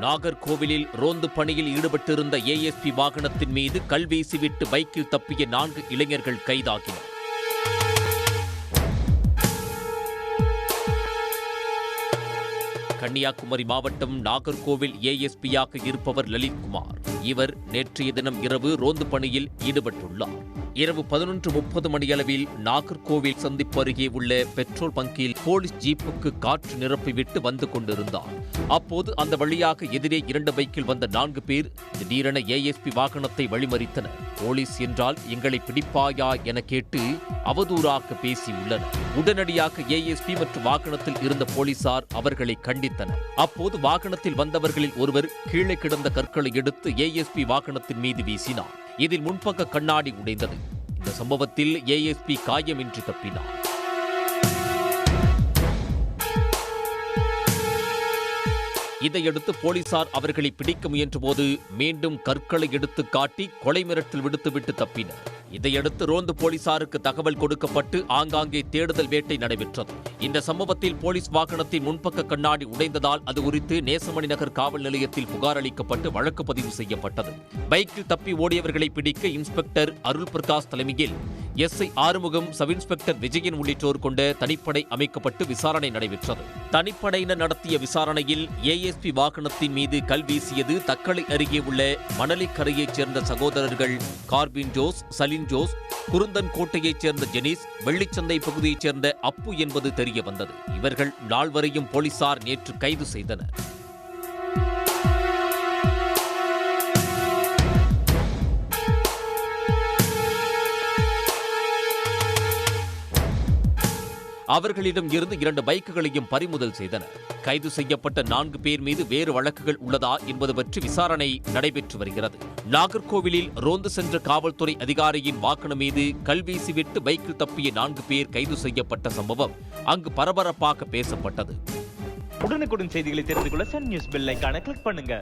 நாகர்கோவிலில் ரோந்து பணியில் ஈடுபட்டிருந்த ஏஎஸ்பி வாகனத்தின் மீது கல் வீசிவிட்டு பைக்கில் தப்பிய 4 இளைஞர்கள் கைதாகினர். கன்னியாகுமரி மாவட்டம் நாகர்கோவில் ஏஎஸ்பியாக இருப்பவர் லலித்குமார். இவர் நேற்றைய தினம் இரவு ரோந்து பணியில் ஈடுபட்டுள்ளார். இரவு 11:30 மணியளவில் நாகர்கோவில் சந்திப்பு அருகே உள்ள பெட்ரோல் பங்கில் போலீஸ் ஜீப்புக்கு காற்று நிரப்பிவிட்டு வந்து கொண்டிருந்தார். அப்போது அந்த வழியாக எதிரே 2 பைக்கில் வந்த 4 பேர் திடீரென ஏஎஸ்பி வாகனத்தை வழிமறித்தனர். போலீஸ் என்றால் எங்களை பிடிப்பாயா என கேட்டு அவதூறாக பேசியுள்ளனர். உடனடியாக ஏஎஸ்பி மற்றும் வாகனத்தில் இருந்த போலீசார் அவர்களை கண்டித்தனர். அப்போது வாகனத்தில் வந்தவர்களில் ஒருவர் கீழே கிடந்த கற்களை எடுத்து ஏஎஸ்பி வாகனத்தின் மீது வீசினார். இதில் முன்பக்க கண்ணாடி உடைந்தது. இந்த சம்பவத்தில் ஏஎஸ்பி காயமின்றி தப்பினார். இதையடுத்து போலீசார் அவர்களை பிடிக்க முயன்றபோது மீண்டும் கற்களை எடுத்து காட்டி கொலை மிரட்டல் விடுத்துவிட்டு தப்பினர். இதையடுத்து ரோந்து போலீசாருக்கு தகவல் கொடுக்கப்பட்டு ஆங்காங்கே தேடுதல் வேட்டை நடைபெற்றது. இந்த சம்பவத்தில் போலீஸ் வாகனத்தின் முன்பக்க கண்ணாடி உடைந்ததால் அது குறித்து நேசமணி நகர் காவல் நிலையத்தில் புகார் அளிக்கப்பட்டு வழக்கு பதிவு செய்யப்பட்டது. பைக்கில் தப்பி ஓடியவர்களை பிடிக்க இன்ஸ்பெக்டர் அருள் பிரகாஷ் தலைமையில் SI Arumugam, sub inspector Vijayan உள்ளிட்டோர் கொண்ட தனிப்படை அமைக்கப்பட்டு விசாரணை நடைபெற்றது. தனிப்படையினர் நடத்திய விசாரணையில் ஏஎஸ்பி வாகனத்தின் மீது கல் வீசியது தக்கலை அருகே உள்ள மணலிக்கரையைச் சேர்ந்த சகோதரர்கள் கார்பின் ஜோஸ், சலின் ஜோஸ், குருந்தன் கோட்டையைச் சேர்ந்த ஜெனிஸ், வெள்ளிச்சந்தை பகுதியைச் சேர்ந்த அப்பு என்பது தெரிய வந்தது. இவர்கள் நால்வரையும் போலீசார் நேற்று கைது செய்தனர். அவர்களிடம் இருந்து 2 பைக்குகளையும் பறிமுதல் செய்தனர். கைது செய்யப்பட்ட 4 பேர் மீது வேறு வழக்குகள் உள்ளதா என்பது பற்றி விசாரணை நடைபெற்று வருகிறது. நாகர்கோவிலில் ரோந்து சென்ற காவல்துறை அதிகாரியின் வாகனம் மீது கல் வீசிவிட்டு பைக்கில் தப்பிய 4 பேர் கைது செய்யப்பட்ட சம்பவம் அங்கு பரபரப்பாக பேசப்பட்டது. உடனுக்குடன் செய்திகளை தெரிந்து கொள்ள சன் நியூஸ் பெல் ஐகானை கிளிக் பண்ணுங்க.